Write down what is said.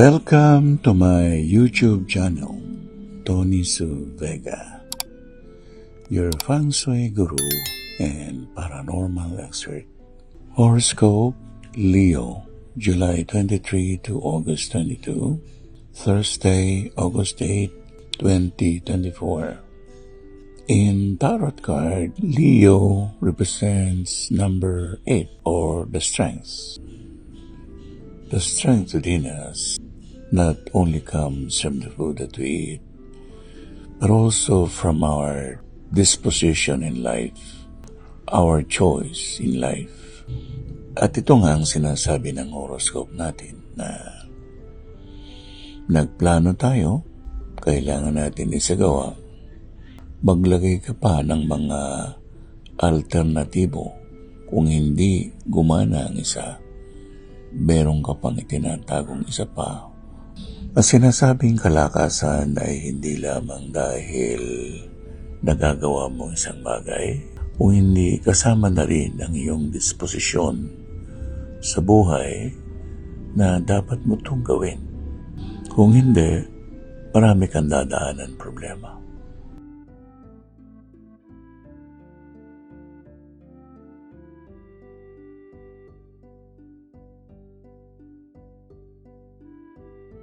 Welcome to my YouTube channel, Tony Su Vega, your feng shui guru and paranormal expert. Horoscope, Leo, July 23 to August 22, Thursday, August 8, 2024. In Tarot card, Leo represents number 8 or the strength. The strength within us not only comes from the food that we eat, but also from our disposition in life, our choice in life. At ito nga ang sinasabi ng horoscope natin na nagplano tayo, kailangan natin isagawa, maglagay ka pa ng mga alternatibo. Kung hindi gumana ang isa, meron ka pang itinatagong isa pa. Ang sinasabing kalakasan ay hindi lamang dahil nagagawa mo isang bagay, kung hindi kasama na rin ang iyong disposisyon sa buhay na dapat mo itong gawin. Kung hindi, marami kang dadaanan problema.